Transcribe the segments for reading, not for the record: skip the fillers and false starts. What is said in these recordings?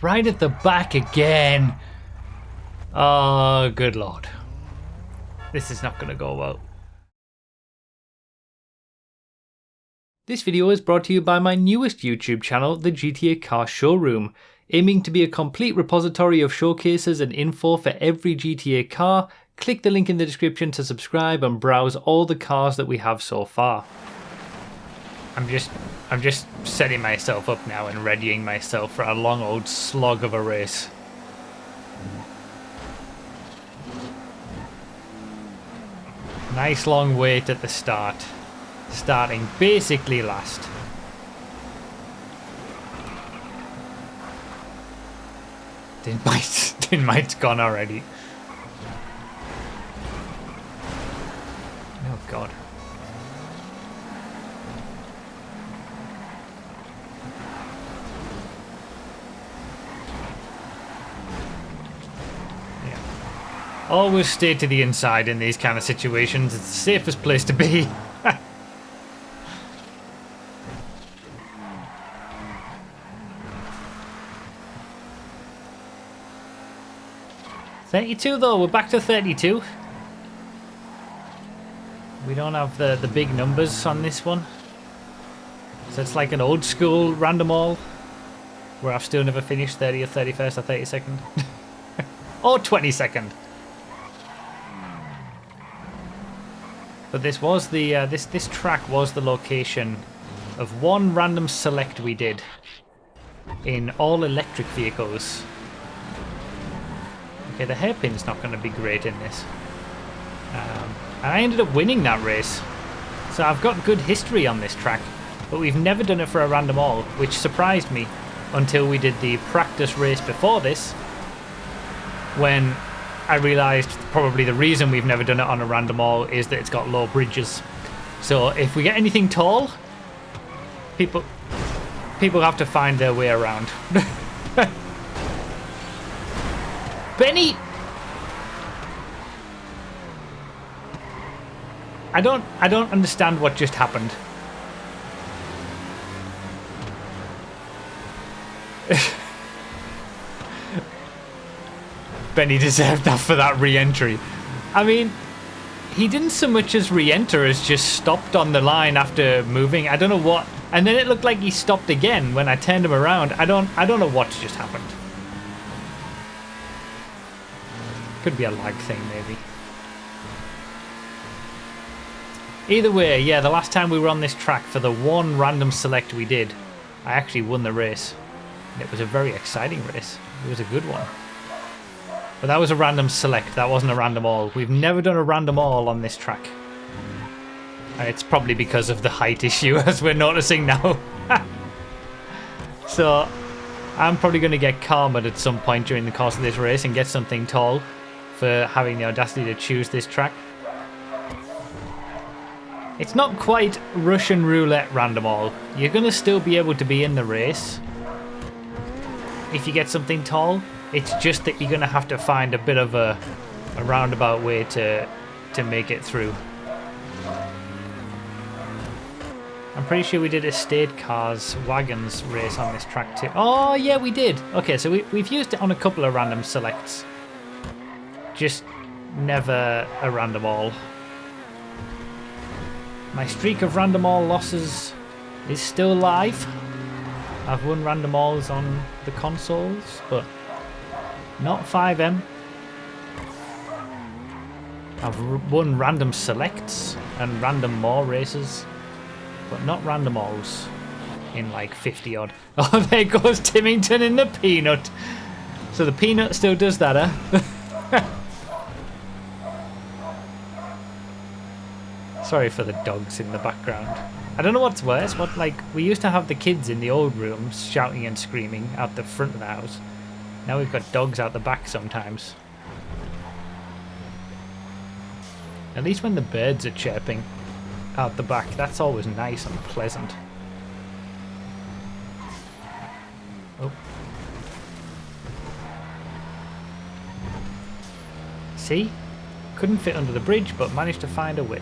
right at the back again. Oh, good lord. This is not going to go well. This video is brought to you by my newest YouTube channel, the GTA Car Showroom, aiming to be a complete repository of showcases and info for every GTA car. Click the link in the description to subscribe and browse all the cars that we have so far. I'm just setting myself up now and readying myself for a long old slog of a race. Nice long wait at the start. Starting basically last. DiNmiTe's gone already. Oh god. Yeah. Always stay to the inside in these kind of situations. It's the safest place to be. 32 though, we're back to 32. We don't have the big numbers on this one. So it's like an old school random all, where I've still never finished 30th, 31st or 32nd. Or 22nd. But this was the, this track was the location of one random select we did in all electric vehicles. Okay, the hairpin's not going to be great in this. And I ended up winning that race. So I've got good history on this track, but we've never done it for a random all, which surprised me until we did the practice race before this, when I realised probably the reason we've never done it on a random all is that it's got low bridges. So if we get anything tall, people have to find their way around. Benny! I don't understand what just happened. Benny deserved that for that re-entry. I mean, he didn't so much as re-enter as just stopped on the line after moving. I don't know what, and then it looked like he stopped again when I turned him around. I don't know what just happened. Could be a lag thing, maybe. Either way, yeah, the last time we were on this track for the one random select we did, I actually won the race. And it was a very exciting race. It was a good one. But that was a random select, that wasn't a random all. We've never done a random all on this track. And it's probably because of the height issue, as we're noticing now. So, I'm probably going to get karma at some point during the course of this race and get something tall for having the audacity to choose this track. It's not quite Russian roulette random all. You're going to still be able to be in the race if you get something tall. It's just that you're going to have to find a bit of a roundabout way to make it through. I'm pretty sure we did a estate cars wagons race on this track too. Oh yeah, we did. Okay, so we've used it on a couple of random selects. Just never a random all. My streak of random all losses is still alive. I've won random alls on the consoles, but not FiveM. I've won random selects and random more races, but not random alls in like 50 odd. Oh, there goes Timington in the peanut. So the peanut still does that, huh? Sorry for the dogs in the background. I don't know what's worse. We used to have the kids in the old rooms shouting and screaming out the front of the house. Now we've got dogs out the back sometimes. At least when the birds are chirping out the back, that's always nice and pleasant. Oh. See? Couldn't fit under the bridge, but managed to find a way.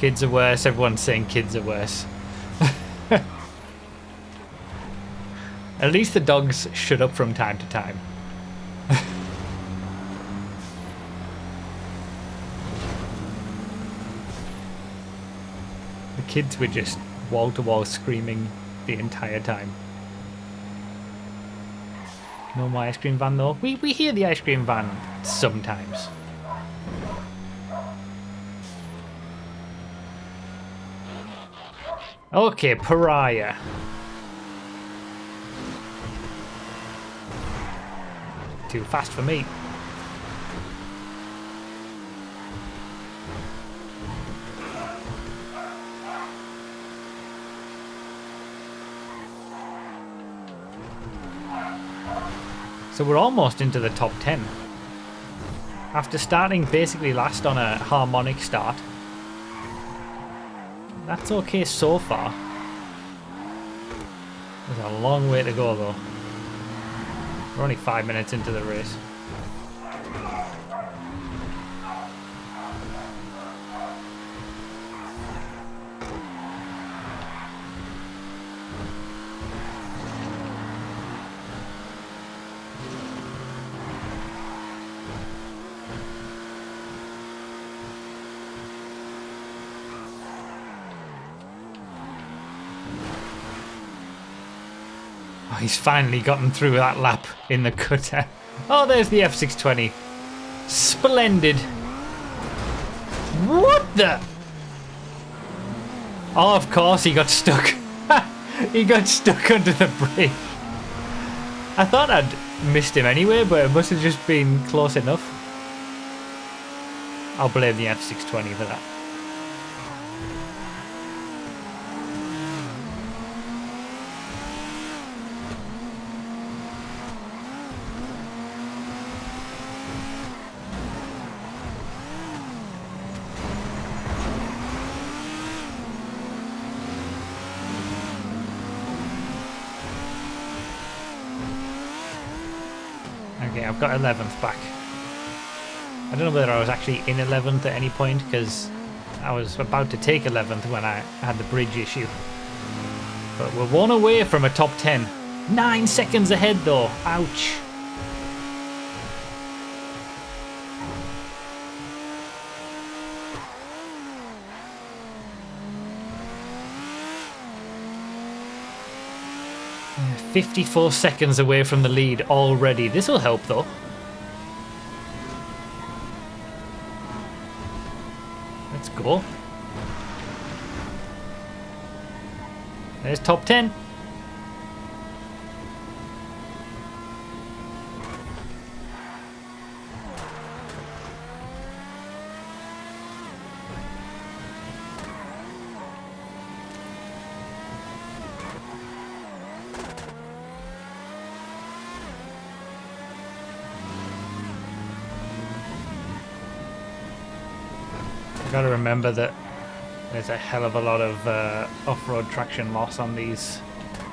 Kids are worse. Everyone's saying kids are worse. At least the dogs shut up from time to time. The kids were just wall-to-wall screaming the entire time. No more ice cream van though. We hear the ice cream van sometimes. Okay, Pariah. Too fast for me. So we're almost into the top 10. After starting basically last on a harmonic start. That's okay so far. There's a long way to go though. We're only 5 minutes into the race. Oh, he's finally gotten through that lap in the cutter. Oh, there's the F620. Splendid. What the? Oh, of course he got stuck. He got stuck under the bridge. I thought I'd missed him anyway, but it must have just been close enough. I'll blame the F620 for that. Okay, I've got 11th back. I don't know whether I was actually in 11th at any point because I was about to take 11th when I had the bridge issue. But we're 1 away from a top 10. 9 seconds ahead though. Ouch. Yeah, 54 seconds away from the lead already. This will help though. Let's go. There's top 10. Gotta remember that there's a hell of a lot of off-road traction loss on these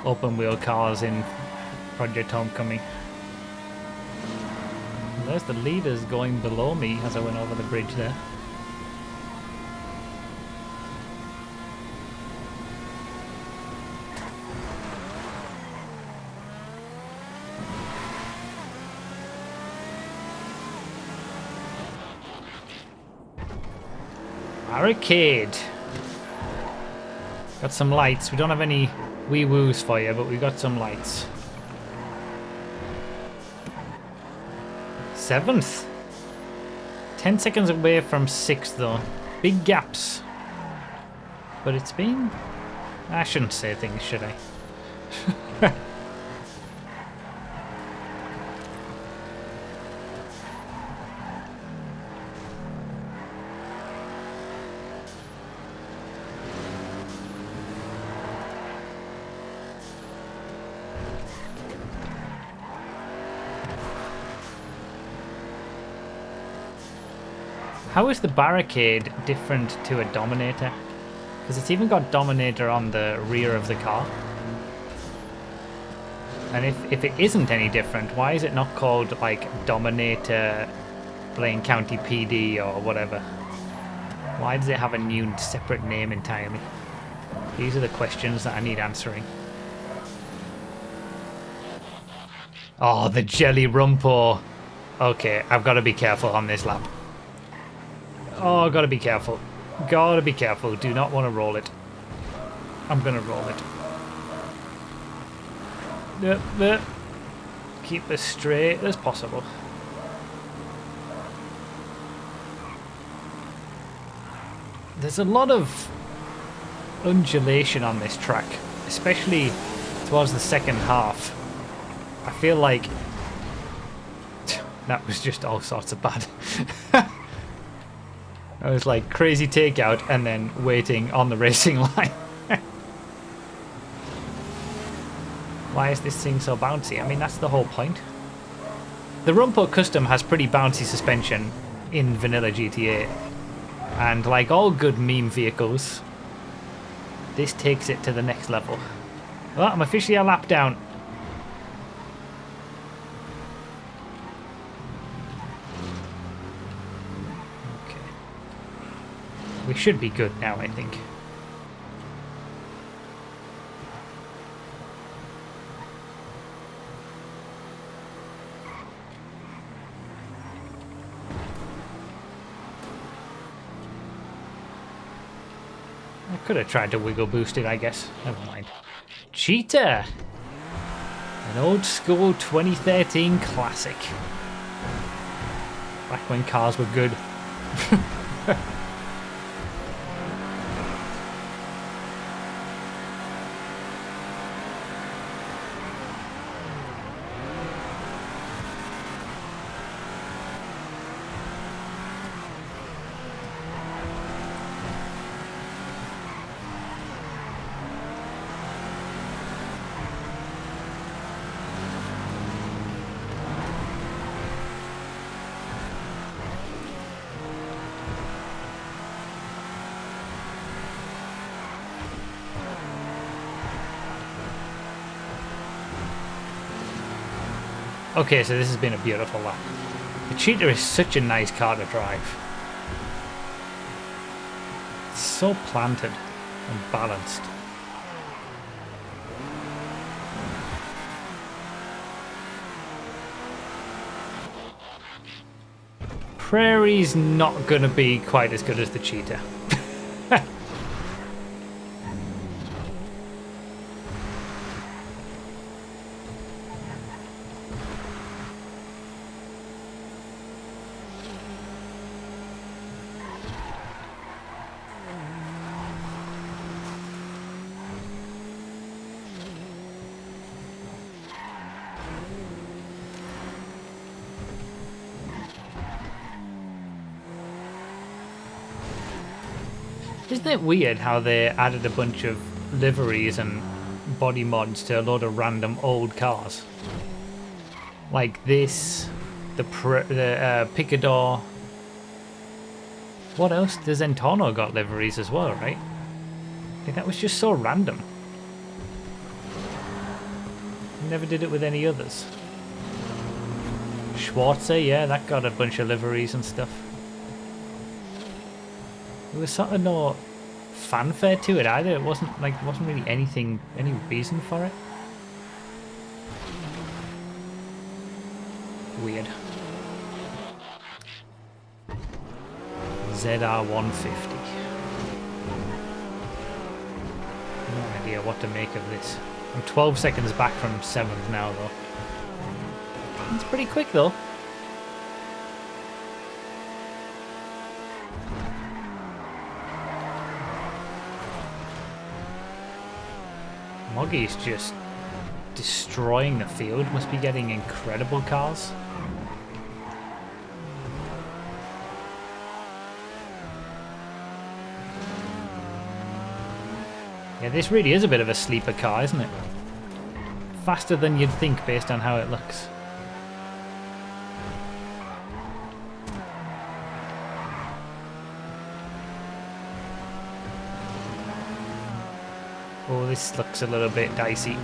open wheel cars in Project Homecoming. And there's the leaders going below me as I went over the bridge there. Arcade. Got some lights. We don't have any wee woos for you, but we got some lights. 7th. 10 seconds away from 6th though. Big gaps. But it's been... I shouldn't say things, should I? How is the barricade different to a Dominator? Because it's even got Dominator on the rear of the car. And if it isn't any different, why is it not called like Dominator Blaine County PD or whatever? Why does it have a new separate name entirely? These are the questions that I need answering. Oh, the jelly rumpo. Okay, I've got to be careful on this lap. Oh, I've got to be careful. Gotta be careful. Do not want to roll it. I'm going to roll it. Keep as straight as possible. There's a lot of undulation on this track, especially towards the second half. I feel like that was just all sorts of bad. I was like crazy takeout and then waiting on the racing line. Why is this thing so bouncy? I mean, that's the whole point. The Rumpo Custom has pretty bouncy suspension in vanilla GTA. And like all good meme vehicles, this takes it to the next level. Well, I'm officially a lap down. Okay. We should be good now, I think. I could have tried to wiggle boost it, I guess. Never mind. Cheetah! An old school 2013 classic. Back when cars were good. Okay, so this has been a beautiful lap. The Cheetah is such a nice car to drive. It's so planted and balanced. Prairie's not going to be quite as good as the Cheetah. Isn't it weird how they added a bunch of liveries and body mods to a load of random old cars? Like this, the Picador. What else? The Zentorno got liveries as well, right? I think that was just so random. Never did it with any others. Schwarzer, yeah, that got a bunch of liveries and stuff. There was sort of no fanfare to it either. It wasn't really any reason for it. Weird. ZR150. No idea what to make of this. I'm 12 seconds back from 7th now though. It's pretty quick though. Moggy's just destroying the field. Must be getting incredible cars. Yeah, this really is a bit of a sleeper car, isn't it? Faster than you'd think based on how it looks. Oh, this looks a little bit dicey.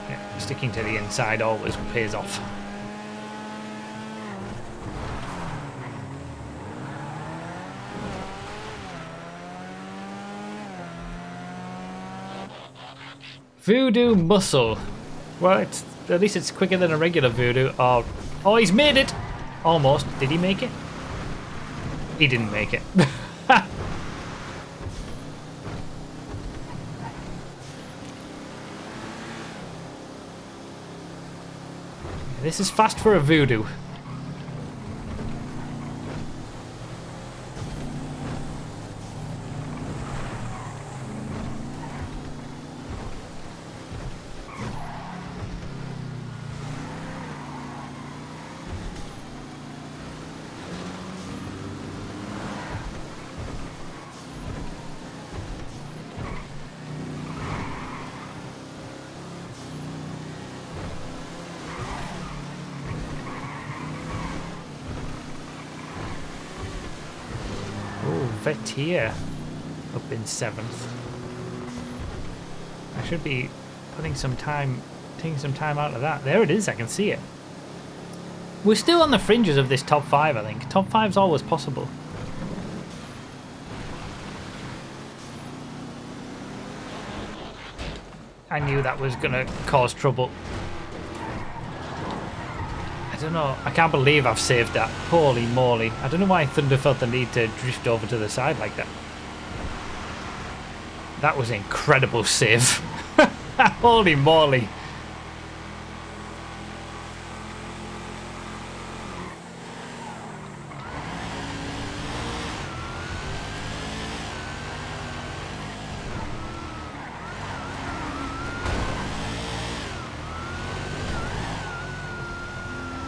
Yeah, sticking to the inside always pays off. Voodoo Muscle. Well, at least it's quicker than a regular Voodoo. Oh, he's made it! Almost. Did he make it? He didn't make it. This is fast for a Voodoo. Vet here up in 7th. I should be taking some time out of that. There it is, I can see it. We're still on the fringes of this top 5, I think. Top 5's always possible. I knew that was gonna cause trouble. I don't know. I can't believe I've saved that. Holy moly. I don't know why Thunder felt the need to drift over to the side like that. That was an incredible save. Holy moly.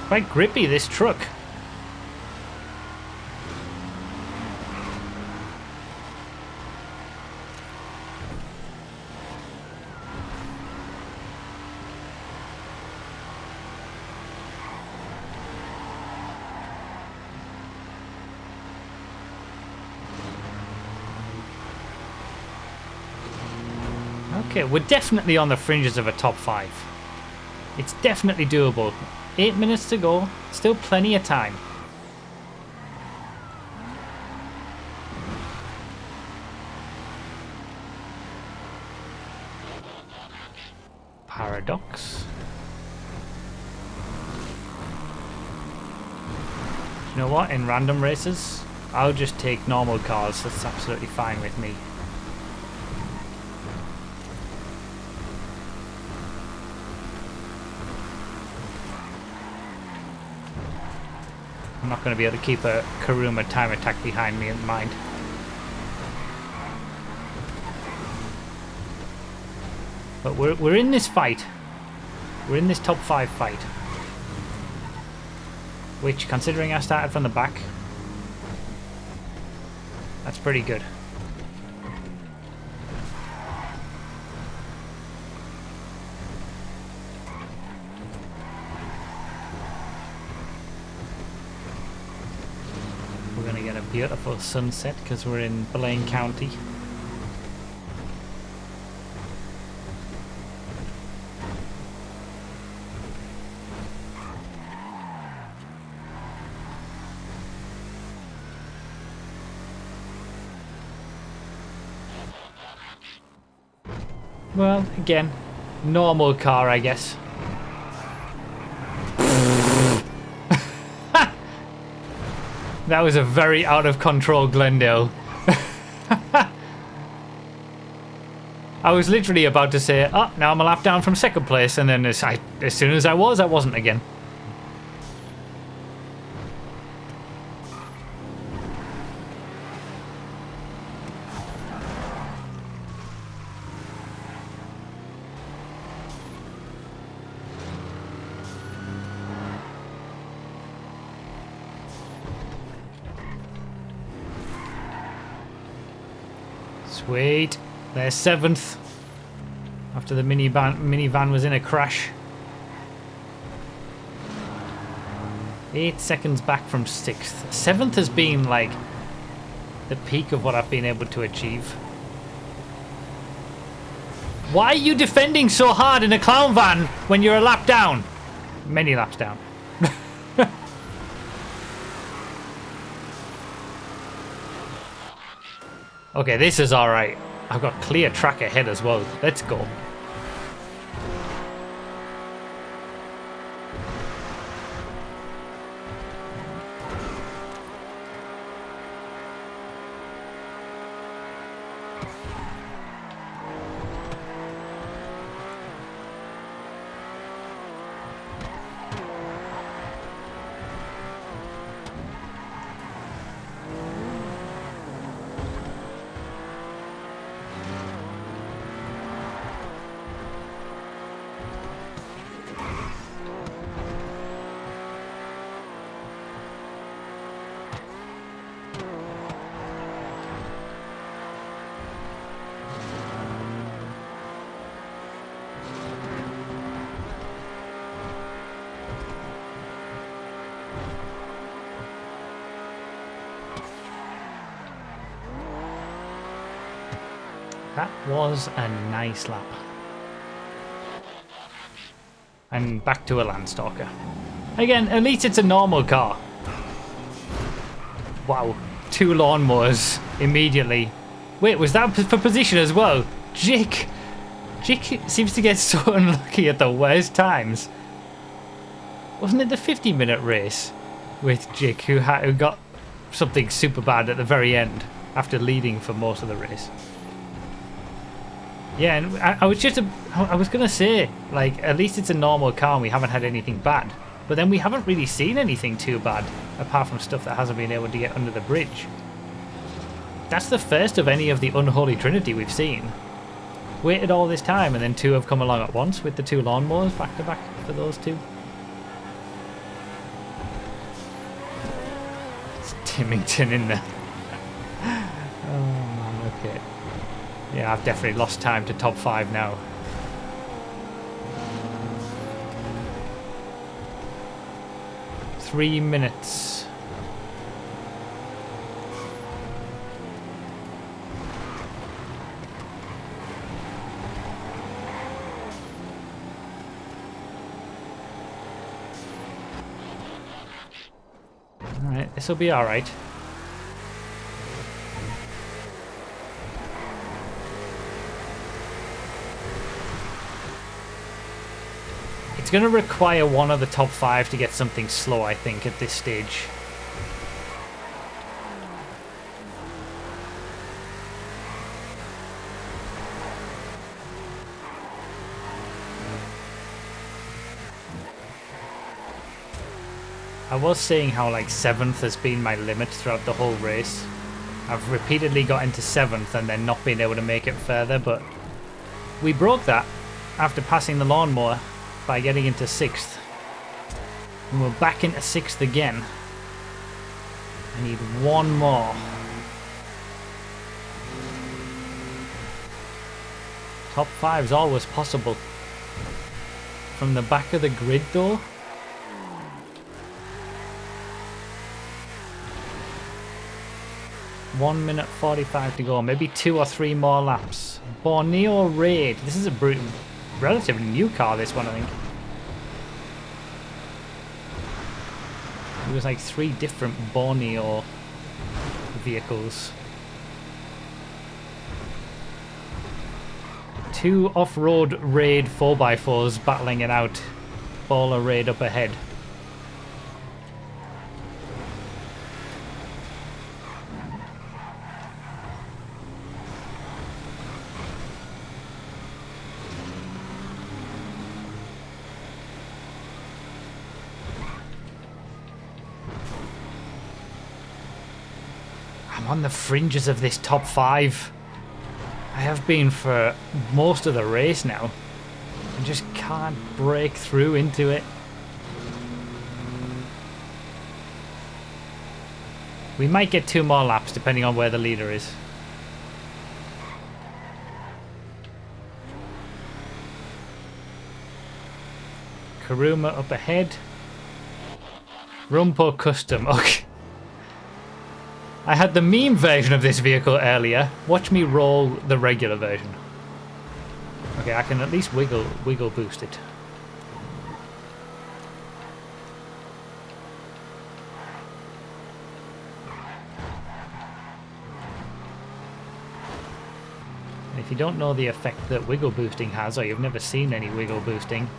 Quite grippy, this truck. Okay, we're definitely on the fringes of a top 5. It's definitely doable. 8 minutes to go, still plenty of time. Paradox. You know what? In random races, I'll just take normal cars. That's absolutely fine with me. I'm not going to be able to keep a Kuruma time attack behind me in mind. But we're in this fight. We're in this top 5 fight. Which, considering I started from the back, that's pretty good. Beautiful sunset because we're in Blaine County. Well, again, normal car, I guess. That was a very out of control Glendale. I was literally about to say, oh, now I'm a lap down from 2nd place, and then as soon as I wasn't again. Sweet. They're 7th. After the minivan was in a crash. 8 seconds back from 6th. 7th has been like the peak of what I've been able to achieve. Why are you defending so hard in a clown van when you're a lap down? Many laps down. Okay, this is alright. I've got clear track ahead as well. Let's go. That was a nice lap. And back to a Landstalker. Again, at least it's a normal car. Wow, 2 lawnmowers immediately. Wait, was that for position as well? Jake seems to get so unlucky at the worst times. Wasn't it the 50-minute race with Jake who got something super bad at the very end after leading for most of the race? Yeah, and I was gonna say, like, at least it's a normal car and we haven't had anything bad. But then we haven't really seen anything too bad, apart from stuff that hasn't been able to get under the bridge. That's the first of any of the unholy trinity we've seen. Waited all this time and then 2 have come along at once with the 2 lawnmowers back to back for those 2. It's DiNmiTe in there. Oh man, okay. Yeah, I've definitely lost time to top 5 now. Three minutes. Alright, this will be alright. It's going to require one of the top 5 to get something slow, I think, at this stage. I was saying how, like, 7th has been my limit throughout the whole race. I've repeatedly got into 7th and then not been able to make it further, but we broke that after passing the lawnmower by getting into 6th. And we're back into 6th again. I need one more. Top 5 is always possible. From the back of the grid though. One minute 45 to go. Maybe 2 or 3 more laps. Borneo Raid. This is a relatively new car, this one, I think. It was like 3 different Borneo vehicles. 2 off-road Raid 4x4s battling it out. Baller Raid up ahead. On the fringes of this top 5. I have been for most of the race now. I just can't break through into it. We might get 2 more laps depending on where the leader is. Kuruma up ahead. Rumpo Custom. Okay. I had the meme version of this vehicle earlier. Watch me roll the regular version. Okay, I can at least wiggle boost it. And if you don't know the effect that wiggle boosting has, or you've never seen any wiggle boosting,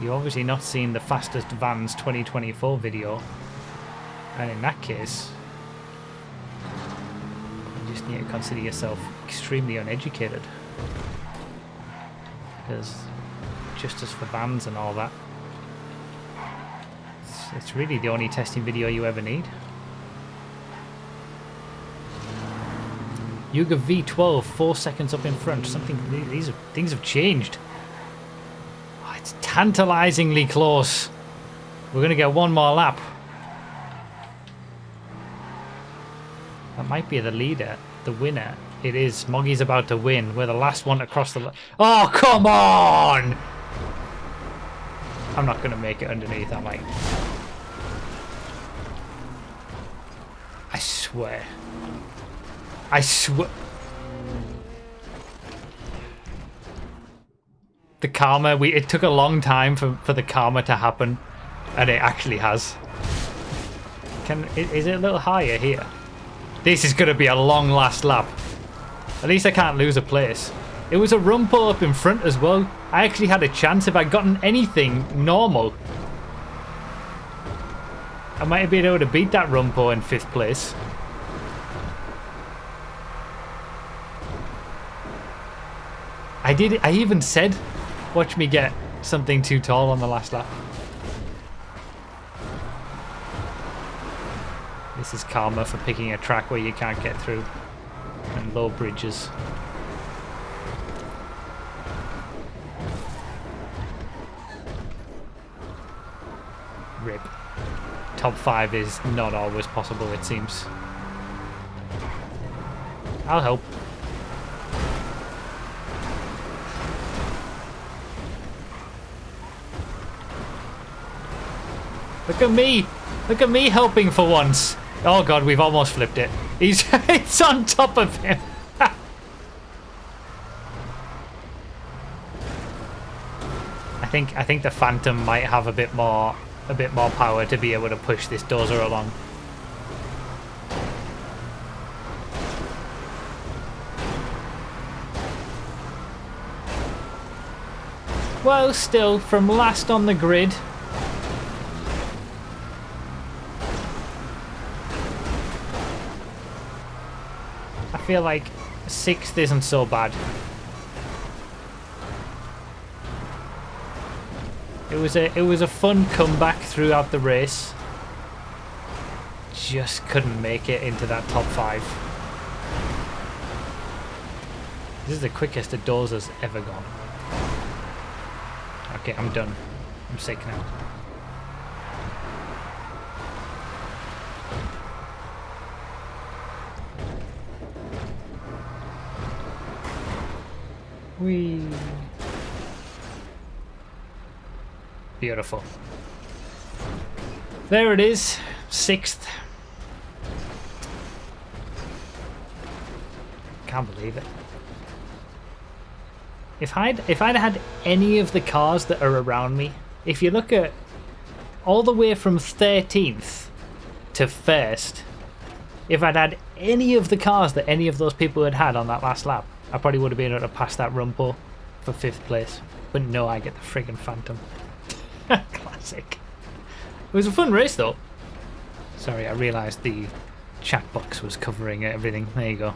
you've obviously not seen the Fastest Vans 2024 video. And in that case, you just need to consider yourself extremely uneducated. Because just as for vans and all that, it's really the only testing video you ever need. Yuga V12, 4 seconds up in front. Things have changed. Oh, it's tantalizingly close. We're going to get 1 more lap. That might be the leader, the winner. It is. Moggy's about to win. We're the last one to cross the... Oh, come on! I'm not going to make it underneath, am I? I swear. I swear. the karma. It took a long time for the karma to happen, and it actually has. Is it a little higher here? This is going to be a long last lap. At least I can't lose a place. It was a rumpo up in front as well. I actually had a chance. If I'd gotten anything normal, I might have been able to beat that rumpo in 5th place. I even said, watch me get something too tall on the last lap. This is karma for picking a track where you can't get through. And low bridges. Rip. Top 5 is not always possible, it seems. I'll help. Look at me! Look at me helping for once! Oh god, we've almost flipped it. It's on top of him! I think the Phantom might have a bit more power to be able to push this dozer along. Well, still, from last on the grid. I feel like 6th isn't so bad. It was a fun comeback throughout the race. Just couldn't make it into that top 5. This is the quickest a dozer's ever gone. Okay, I'm done. I'm sick now. Whee. Beautiful. There it is, 6th. Can't believe it. If I'd had any of the cars that are around me, if you look at all the way from 13th to 1st, if I'd had any of the cars that any of those people had had on that last lap, I probably would have been able to pass that rumpo for 5th place. But no, I get the friggin' Phantom. Classic. It was a fun race though. Sorry, I realised the chat box was covering everything. There you go.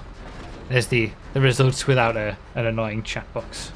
There's the results without an annoying chat box.